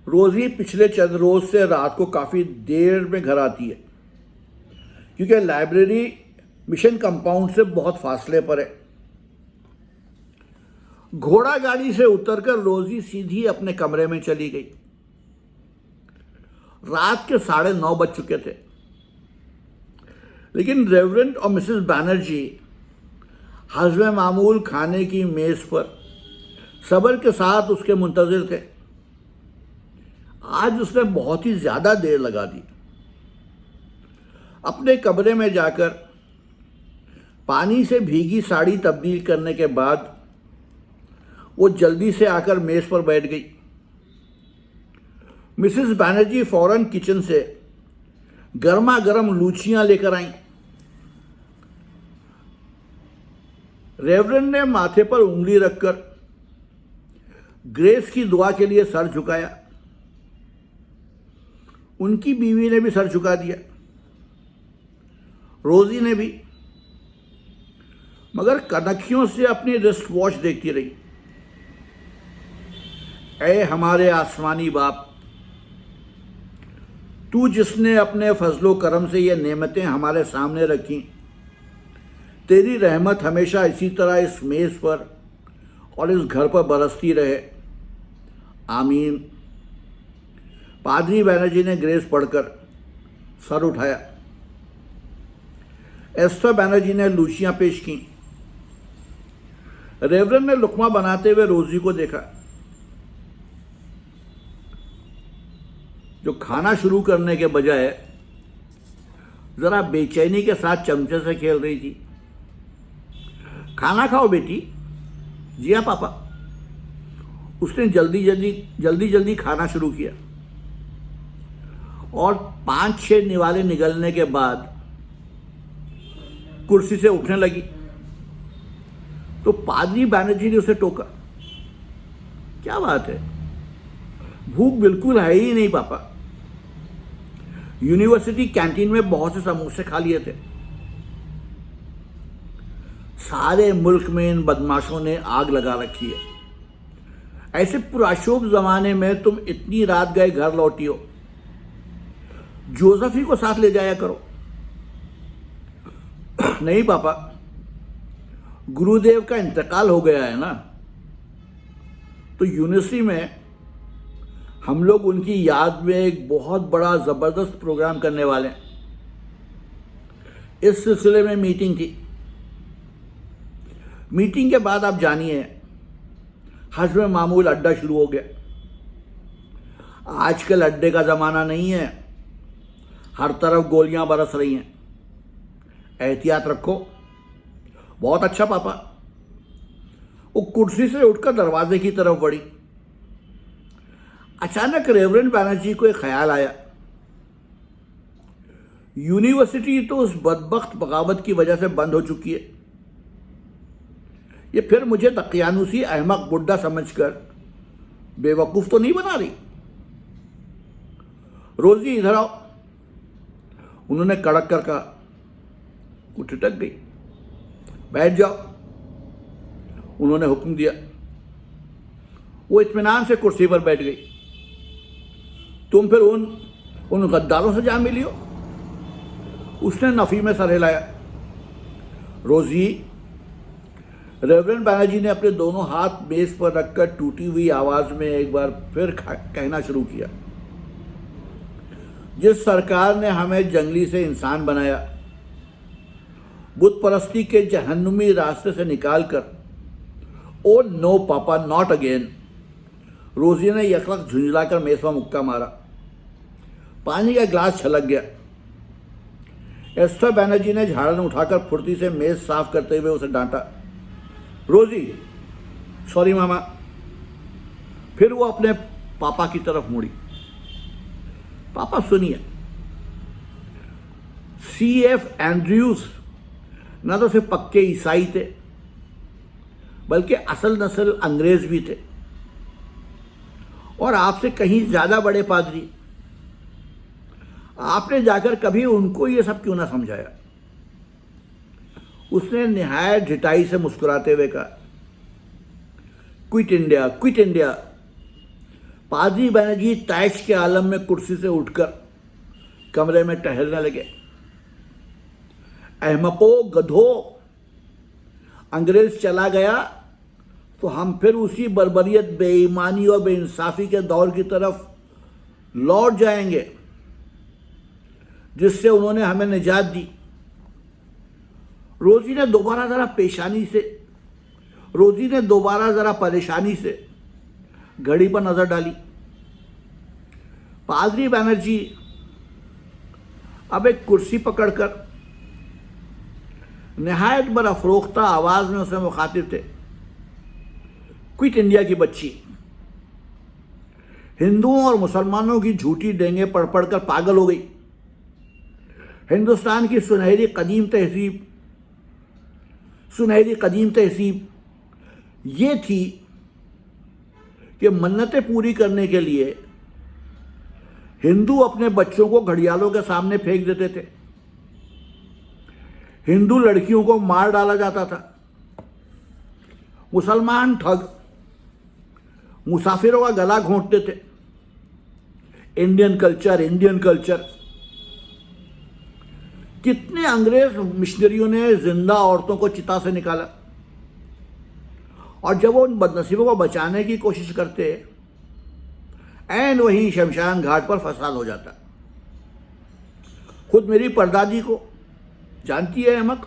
रोजी पिछले चंद रोज से रात को काफ़ी देर में घर आती है, क्योंकि लाइब्रेरी मिशन कंपाउंड से बहुत फासले पर है। घोड़ा गाड़ी से उतरकर रोजी सीधी अपने कमरे में चली गई। रात के 9:30 बज चुके थे, लेकिन रेवरेंड और मिसेस बनर्जी हज़्म मामूल खाने की मेज़ पर सब्र के साथ उसके मुंतज़िर थे। आज उसने बहुत ही ज़्यादा देर लगा दी। अपने कमरे में जाकर पानी से भीगी साड़ी तब्दील करने के बाद वो जल्दी से आकर मेज पर बैठ गई। मिसेस बैनर्जी फौरन किचन से गर्मा गर्म लूचियां लेकर आईं। रेवरेंड ने माथे पर उंगली रखकर ग्रेस की दुआ के लिए सर झुकाया। उनकी बीवी ने भी सर झुका दिया, रोजी ने भी, मगर कनखियों से अपनी रिस्ट वॉच देखती रही। ऐ हमारे आसमानी बाप, तू जिसने अपने फजलो करम से ये नेमतें हमारे सामने रखी, तेरी रहमत हमेशा इसी तरह इस मेज़ पर और इस घर पर बरसती रहे, आमीन। पादरी बैनर्जी ने ग्रेस पढ़कर सर उठाया। एस्थर बैनर्जी ने लूचियां पेश की। रेवरेंड ने लुकमा बनाते हुए रोजी को देखा, जो खाना शुरू करने के बजाय जरा बेचैनी के साथ चमचे से खेल रही थी। खाना खाओ बेटी। जी हाँ पापा। उसने जल्दी जल्दी खाना शुरू किया और 5-6 निवाले निगलने के बाद कुर्सी से उठने लगी तो पादरी बैनर्जी ने उसे टोका। क्या बात है, भूख बिल्कुल है ही नहीं पापा। यूनिवर्सिटी कैंटीन में बहुत से समोसे खा लिए थे। सारे मुल्क में इन बदमाशों ने आग लगा रखी है। ऐसे पुराशोभ जमाने में तुम इतनी रात गए घर लौटी हो, जोसेफी को साथ ले जाया करो। नहीं पापा, गुरुदेव का इंतकाल हो गया है ना, तो यूनिवर्सिटी में हम लोग उनकी याद में एक बहुत बड़ा जबरदस्त प्रोग्राम करने वाले हैं। इस सिलसिले में मीटिंग थी। मीटिंग के बाद आप जानिए हस्ब मामूल अड्डा शुरू हो गया। आजकल अड्डे का ज़माना नहीं है, हर तरफ गोलियां बरस रही हैं। एहतियात रखो। बहुत अच्छा पापा। वो कुर्सी से उठकर दरवाजे की तरफ बढ़ी। अचानक रेवरेंड बैनर्जी को एक ख्याल आया, यूनिवर्सिटी तो उस बदबख्त बगावत की वजह से बंद हो चुकी है। ये फिर मुझे दकियानुसी अहमक बुड्ढा समझकर बेवकूफ तो नहीं बना रही। रोजी इधर आओ, उन्होंने कड़क कर कहा। वो ठिठक गई। बैठ जाओ, उन्होंने हुक्म दिया। वो इत्मीनान से कुर्सी पर बैठ गई। तुम फिर उन गद्दारों से जा मिली हो? उसने नफी में सर हिलाया। रोजी, रेवरेंड बैनर्जी ने अपने दोनों हाथ मेज पर रखकर टूटी हुई आवाज में एक बार फिर कहना शुरू किया। जिस सरकार ने हमें जंगली से इंसान बनाया, बुत परस्ती के जहन्नुमी रास्ते से निकालकर, ओ नो पापा, नॉट अगेन। रोजी ने यकलक झुंझलाकर मेज पर मुक्का मारा। पानी का गिलास छलक गया। एस्थर बैनर्जी ने झाड़न उठाकर फुर्ती से मेज साफ करते हुए उसे डांटा। रोजी, सॉरी मामा। फिर वो अपने पापा की तरफ मुड़ी। पापा सुनिए, C.F. एंड्रयूज न तो सिर्फ पक्के ईसाई थे, बल्कि असल नस्ल अंग्रेज भी थे, और आपसे कहीं ज्यादा बड़े पादरी। आपने जाकर कभी उनको ये सब क्यों ना समझाया? उसने निहायत ढिठाई से मुस्कुराते हुए कहा, क्विट इंडिया, क्विट इंडिया। पादरी बैनर्जी तैश के आलम में कुर्सी से उठकर कमरे में टहलने लगे। अहमको, गधो, अंग्रेज चला गया तो हम फिर उसी बर्बरियत, बेईमानी और बेइंसाफी के दौर की तरफ लौट जाएंगे जिससे उन्होंने हमें निजात दी। रोजी ने दोबारा जरा परेशानी से घड़ी पर नजर डाली। पादरी बैनर्जी अब एक कुर्सी पकड़कर निहायत बरअफरोख्ता आवाज में उसे मुखातिब थे। क्विट इंडिया की बच्ची हिंदुओं और मुसलमानों की झूठी डेंगे पढ़ पढ़कर पागल हो गई। हिंदुस्तान की सुनहरी कदीम तहजीब ये थी कि मन्नतें पूरी करने के लिए हिंदू अपने बच्चों को घड़ियालों के सामने फेंक देते थे, हिंदू लड़कियों को मार डाला जाता था, मुसलमान ठग मुसाफिरों का गला घोंटते थे। इंडियन कल्चर कितने अंग्रेज मिशनरियों ने जिंदा औरतों को चिता से निकाला, और जब वो उन बदनसीबों को बचाने की कोशिश करते एंड वहीं शमशान घाट पर फसाद हो जाता। खुद मेरी परदादी को जानती है अहमक,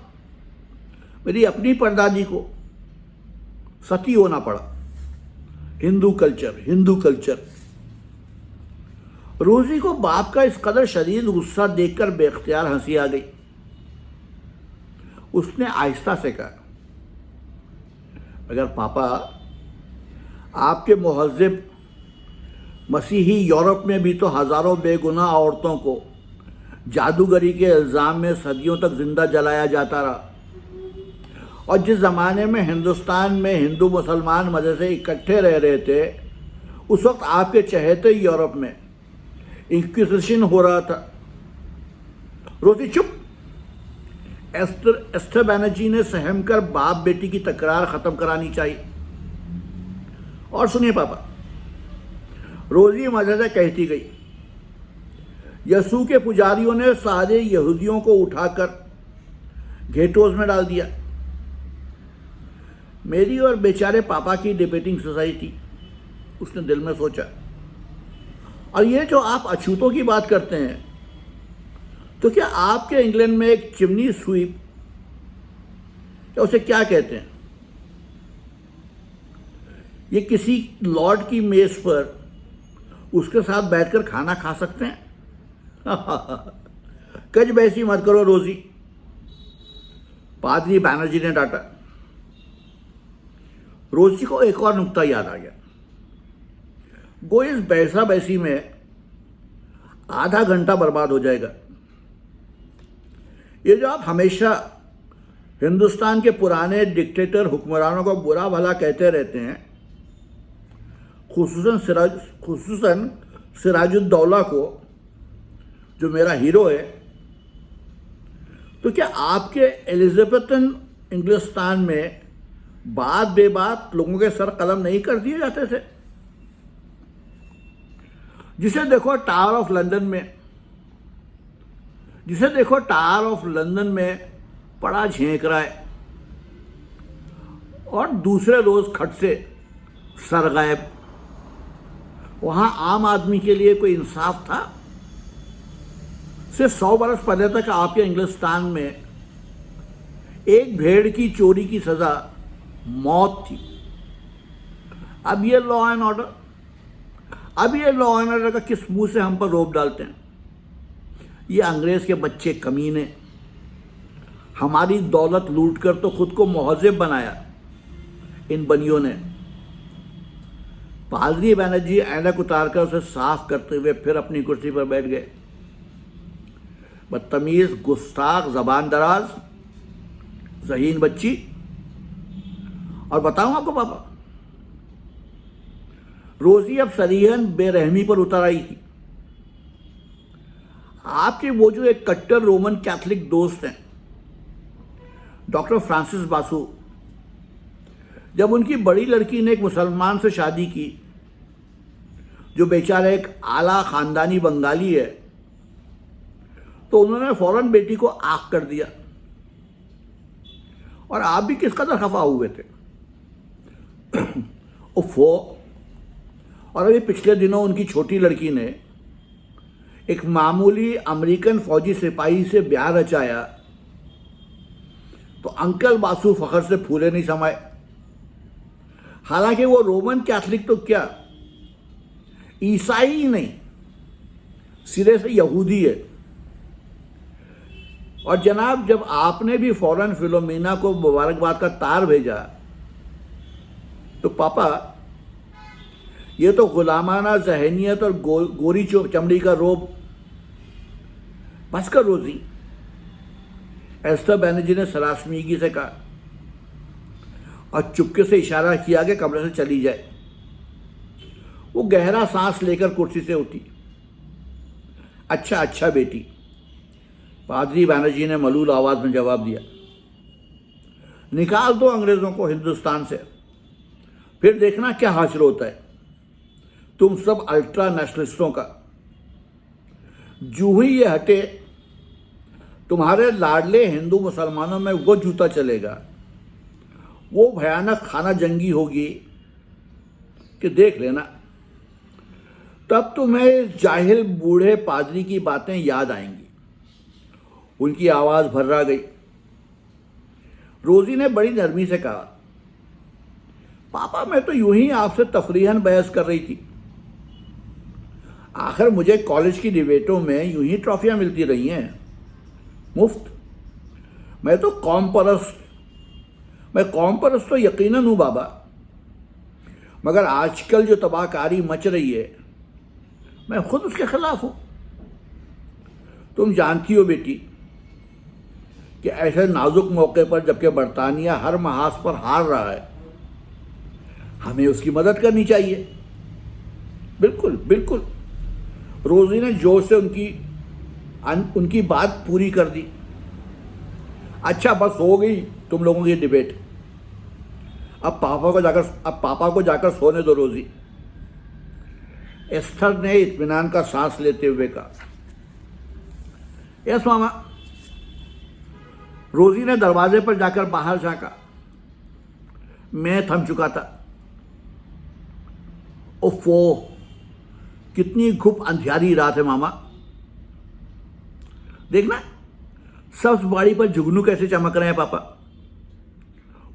मेरी अपनी परदादी को सती होना पड़ा। हिंदू कल्चर। रोजी को बाप का इस कदर शदीद गुस्सा देखकर बेख्तियार हंसी आ गई। उसने आहिस्ता से कहा, अगर पापा आपके मुहज़्ज़िब मसीही यूरोप में भी तो हज़ारों बेगुनाह औरतों को जादूगरी के इल्ज़ाम में सदियों तक जिंदा जलाया जाता रहा, और जिस ज़माने में हिंदुस्तान में हिंदू मुसलमान मज़े से इकट्ठे रह रहे थे, उस वक्त आपके चहेते यूरोप में इंक्विजिशन हो रहा था। रोजी चुप। एस्टर बैनर्जी ने सहम कर बाप बेटी की तकरार ख़त्म करानी चाहिए। और सुनिए पापा, रोजी मज़े से कहती गई, यसू के पुजारियों ने सारे यहूदियों को उठाकर घेटोज में डाल दिया। मेरी और बेचारे पापा की डिबेटिंग सोसाइटी, उसने दिल में सोचा। और ये जो आप अछूतों की बात करते हैं, तो क्या आपके इंग्लैंड में एक चिमनी स्वीप, या उसे क्या कहते हैं, ये किसी लॉर्ड की मेज पर उसके साथ बैठकर खाना खा सकते हैं? कज बहसी मत करो रोजी, पादरी बैनर्जी ने डांटा। रोजी को एक और नुक्ता याद आ गया। गो इस बहसा बहसी में आधा घंटा बर्बाद हो जाएगा। ये जो आप हमेशा हिंदुस्तान के पुराने डिक्टेटर हुक्मरानों को बुरा भला कहते रहते हैं, खुसूसन सिराजुद्दौला को, जो मेरा हीरो है, तो क्या आपके एलिजाबेथन इंग्लिस्तान में बात बेबात लोगों के सर कलम नहीं कर दिए जाते थे? जिसे देखो टावर ऑफ लंदन में पड़ा झेंक रहा है, और दूसरे रोज खट से सर गायब। वहां आम आदमी के लिए कोई इंसाफ था? सिर्फ 100 बरस पहले तक आपके इंग्लिस्तान में एक भेड़ की चोरी की सजा मौत थी। अब ये लॉ एंड ऑर्डर का किस मुंह से हम पर रोप डालते हैं? ये अंग्रेज के बच्चे कमीने हमारी दौलत लूटकर तो खुद को मुहज़्ज़िब बनाया इन बनियों ने। पादरी बैनर्जी ऐनक उतारकर उसे साफ करते हुए फिर अपनी कुर्सी पर बैठ गए। बदतमीज, गुस्ताख, जबान दराज, ज़हीन बच्ची। और बताऊं आपको पापा, रोजी अब सरीहन बेरहमी पर उतर आई थी। आपके वो जो एक कट्टर रोमन कैथलिक दोस्त हैं, डॉक्टर फ्रांसिस बासु, जब उनकी बड़ी लड़की ने एक मुसलमान से शादी की, जो बेचारा एक आला खानदानी बंगाली है, तो उन्होंने फौरन बेटी को आग कर दिया। और आप भी किस कदर खफा हुए थे। उफ़ो। और अभी पिछले दिनों उनकी छोटी लड़की ने एक मामूली अमेरिकन फौजी सिपाही से ब्याह रचाया, तो अंकल बासु फखर से फूले नहीं समाए। हालांकि वो रोमन कैथलिक तो क्या, ईसाई ही नहीं, सिरे से यहूदी है। और जनाब, जब आपने भी फौरन फिलोमिना को मुबारकबाद का तार भेजा, तो पापा, ये तो गुलामाना जहनियत और गोरी चमड़ी का रोब। बस कर रोजी, एस्टर बैनर्जी ने सरासनीगी से कहा और चुपके से इशारा किया कि कमरे से चली जाए। वो गहरा सांस लेकर कुर्सी से उठी। अच्छा अच्छा बेटी, पादरी बैनर्जी ने मलूल आवाज में जवाब दिया। निकाल दो अंग्रेजों को हिंदुस्तान से, फिर देखना क्या हासिल होता है तुम सब अल्ट्रा नेशनलिस्टों का। जूं ही ये हटे, तुम्हारे लाडले हिंदू मुसलमानों में वो जूता चलेगा, वो भयानक खाना जंगी होगी कि देख लेना। तब तुम्हें इस जाहिल बूढ़े पादरी की बातें याद आएंगी। उनकी आवाज भर्रा गई। रोजी ने बड़ी नरमी से कहा, पापा मैं तो यूं ही आपसे तफरीहन बहस कर रही थी। आखिर मुझे कॉलेज की डिबेटों में यूं ही ट्रॉफियां मिलती रही हैं मुफ्त। मैं कौम परस्त तो यकीनन हूं बाबा, मगर आजकल जो तबाहकारी मच रही है मैं खुद उसके खिलाफ हूं। तुम जानती हो बेटी कि ऐसे नाजुक मौके पर जबकि बरतानिया हर महाज पर हार रहा है, हमें उसकी मदद करनी चाहिए। बिल्कुल बिल्कुल, रोजी ने जोर से उनकी बात पूरी कर दी। अच्छा बस हो गई तुम लोगों की डिबेट, अब पापा को जाकर सोने दो रोजी। एस्थर ने इत्मीनान का सांस लेते हुए कहा। यस मामा। रोजी ने दरवाजे पर जाकर बाहर झांका। मैं थम चुका था। ओफो, कितनी घुप अंधियारी रात है मामा। देखना सब्ज बाड़ी पर जुगनू कैसे चमक रहे हैं पापा।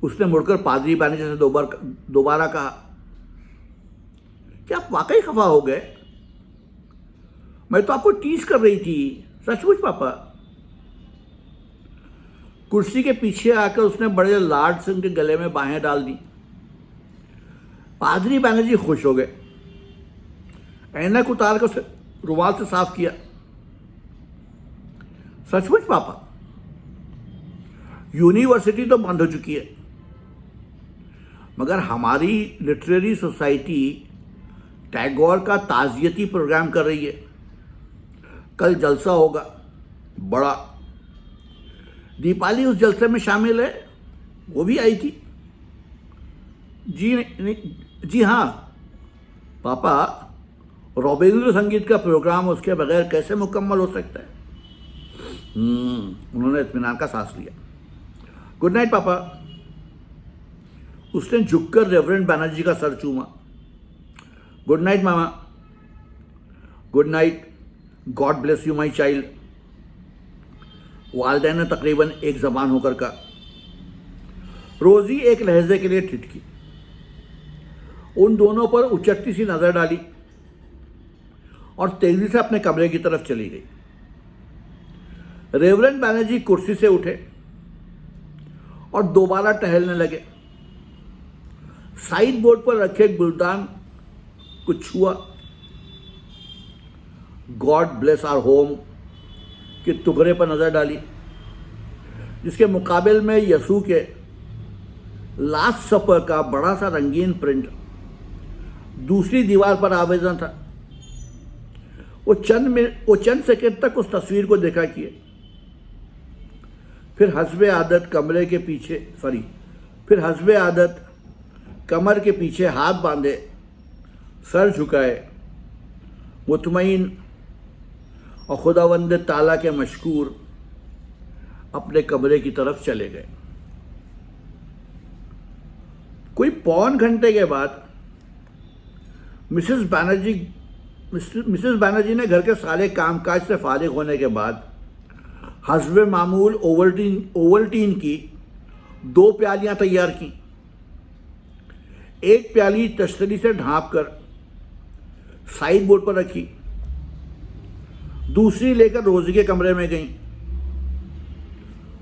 उसने मुड़कर पादरी बैनर्जी से दोबारा कहा, क्या आप वाकई खफा हो गए? मैं तो आपको टीज कर रही थी, सचमुच पापा। कुर्सी के पीछे आकर उसने बड़े लाड से उनके गले में बाहें डाल दी। पादरी बैनर्जी खुश हो गए। ऐनक उतार कर उसे रुमाल से साफ किया। सचमुच पापा, यूनिवर्सिटी तो बंद हो चुकी है, मगर हमारी लिटरेरी सोसाइटी टैगोर का ताज़ियती प्रोग्राम कर रही है। कल जलसा होगा बड़ा। दीपाली उस जलसे में शामिल है, वो भी आई थी। जी हाँ पापा, रविंद्र संगीत का प्रोग्राम उसके बगैर कैसे मुकम्मल हो सकता है। उन्होंने इत्मीनान का सांस लिया। गुड नाइट पापा। उसने झुककर रेवरेंड बैनर्जी का सर चूमा। गुड नाइट मामा। Good night, God bless you my child. वालदैन ने तकरीबन एक जबान होकर कहा। रोजी एक लहजे के लिए ठिठकी। उन दोनों पर उचटती सी नजर डाली और तेजी से अपने कमरे की तरफ चली गई। रेवरेंड बैनर्जी कुर्सी से उठे और दोबारा टहलने लगे। साइड बोर्ड पर रखे गुलदान को छुआ। गॉड ब्लेस आवर होम के टुकड़े पर नजर डाली, जिसके मुकाबले में यसू के लास्ट सपर का बड़ा सा रंगीन प्रिंट दूसरी दीवार पर आवेदन था। वो चंद सेकंड तक उस तस्वीर को देखा किए, फिर हस्बे आदत कमर के पीछे हाथ बांधे, सर झुकाए, मुतमईन और खुदावंद ताला के मशकूर अपने कमरे की तरफ चले गए। कोई पौन घंटे के बाद मिसेस बैनर्जी ने घर के सारे कामकाज से फारिग होने के बाद हस्बे मामूल ओवल्टीन की 2 प्यालियां तैयार की। एक प्याली तश्तरी से ढांप कर साइड बोर्ड पर रखी, दूसरी लेकर रोजी के कमरे में गई।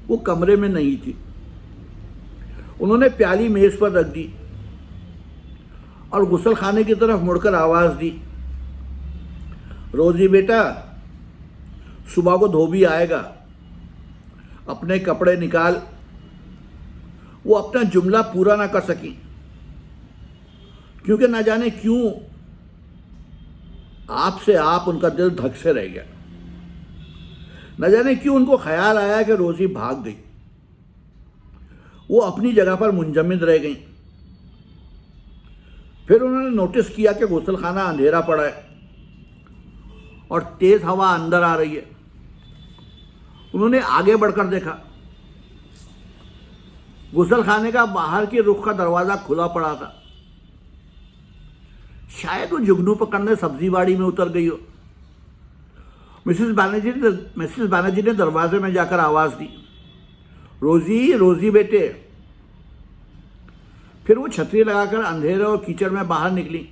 वो कमरे में नहीं थी। उन्होंने प्याली मेज पर रख दी और गुसल खाने की तरफ मुड़कर आवाज़ दी, रोज़ी बेटा, सुबह को धोबी आएगा, अपने कपड़े निकाल। वो अपना जुमला पूरा ना कर सकी, क्योंकि ना जाने क्यों आपसे आप उनका दिल धक से रह गया। न जाने क्यों उनको ख्याल आया कि रोज़ी भाग गई। वो अपनी जगह पर मुंजमद रह गई। फिर उन्होंने नोटिस किया कि गुसल खाना अंधेरा पड़ा है और तेज़ हवा अंदर आ रही है। उन्होंने आगे बढ़कर देखा, गुसल खाने का बाहर के रुख का दरवाज़ा खुला पड़ा था। शायद वो जुगनू पकड़ने सब्जी बाड़ी में उतर गई हो। मिसेस बैनर्जी ने दरवाजे में जाकर आवाज़ दी, रोज़ी, रोज़ी बेटे। फिर वो छतरी लगाकर अंधेरे और कीचड़ में बाहर निकली।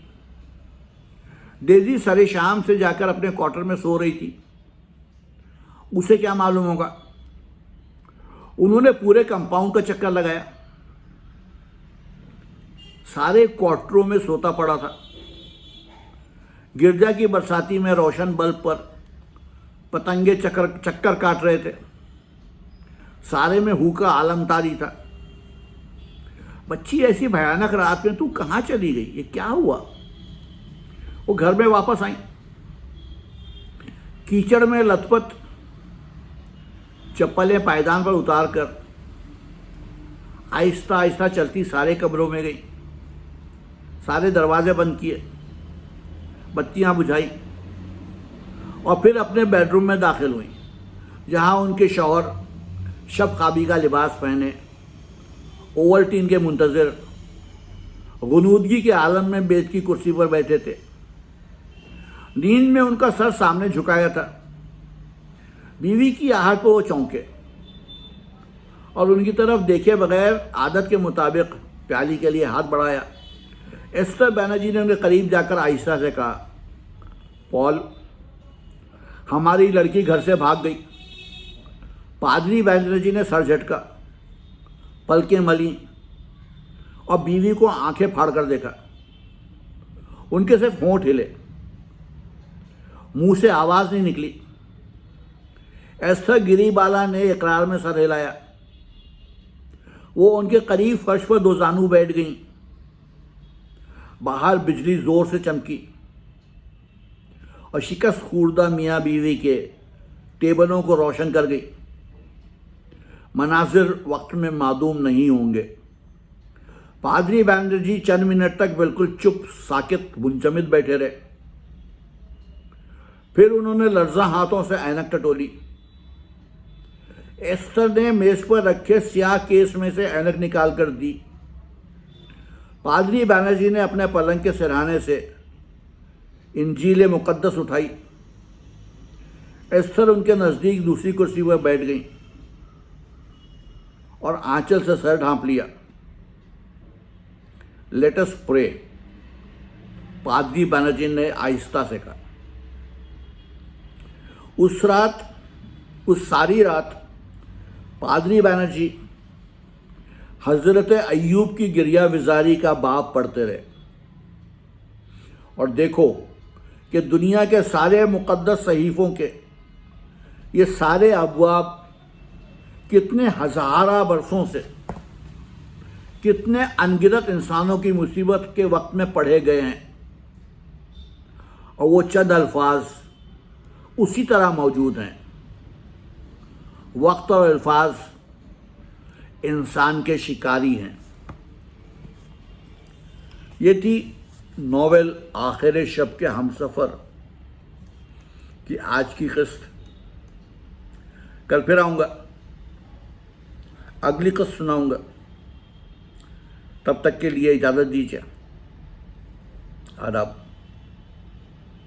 डेजी सरे शाम से जाकर अपने क्वार्टर में सो रही थी। उसे क्या मालूम होगा। उन्होंने पूरे कंपाउंड का चक्कर लगाया। सारे क्वार्टरों में सोता पड़ा था। गिरजा की बरसाती में रोशन बल्ब पर पतंगे चक्कर काट रहे थे। सारे में हू का आलमतारी था। बच्ची, ऐसी भयानक रात में तू कहाँ चली गई? ये क्या हुआ? वो घर में वापस आई। कीचड़ में लथपथ चप्पलें पायदान पर उतार कर आहिस्ता आहिस्ता चलती सारे कमरों में गई। सारे दरवाजे बंद किए, बत्तियां बुझाई और फिर अपने बेडरूम में दाखिल हुई, जहां उनके शौहर शब ख्वाबी का लिबास पहने ओवल्टीन के मुंतज़िर गुनूदगी के आलम में बेद की कुर्सी पर बैठे थे। नींद में उनका सर सामने झुकाया था। बीवी की आहट पर वो चौंके और उनकी तरफ देखे बगैर आदत के मुताबिक प्याली के लिए हाथ बढ़ाया। एस्टर बैनर्जी ने उनके करीब जाकर आहिस्ता से कहा, पॉल, हमारी लड़की घर से भाग गई। पादरी बैनर्जी ने सर झटका, पलकें मली और बीवी को आंखें फाड़ कर देखा। उनके सिर्फ होंठ हिले, मुंह से आवाज़ नहीं निकली। एस्टर गिरीबाला ने इकरार में सर हिलाया। वो उनके करीब फर्श पर दो जानू बैठ गईं। बाहर बिजली जोर से चमकी और शिकस्त खूर्दा मियाँ बीवी के टेबलों को रोशन कर गई। मनाजिर वक्त में मादूम नहीं होंगे। पादरी बैनर्जी चंद मिनट तक बिल्कुल चुप साकित मुंजमद बैठे रहे। फिर उन्होंने लर्जा हाथों से ऐनक टटोली। एस्टर ने मेज पर रखे स्याह केस में से ऐनक निकाल कर दी। पादरी बैनर्जी ने अपने पलंग के सिरहाने से इंजील मुक़द्दस उठाई। एस्टर उनके नज़दीक दूसरी कुर्सी पर बैठ गई और आंचल से सर ढांप लिया। लेट अस प्रे, पादरी बैनर्जी ने आहिस्ता से कहा। उस सारी रात पादरी बैनर्जी हज़रत अय्यूब की गिरिया विजारी का बाब पढ़ते रहे। और देखो कि दुनिया के सारे मुक़द्दस सहीफ़ों के ये सारे अबवाब कितने हज़ारा बरसों से कितने अनगिनत इंसानों की मुसीबत के वक्त में पढ़े गए हैं, और वो चंद अल्फाज उसी तरह मौजूद हैं। वक्त और अल्फाज इंसान के शिकारी हैं। ये थी नॉवेल आखिर शब के हमसफ़र की आज की किस्त। कल फिर आऊँगा, अगली किस्त सुनाऊँगा। तब तक के लिए इजाज़त दीजिए। आदाब।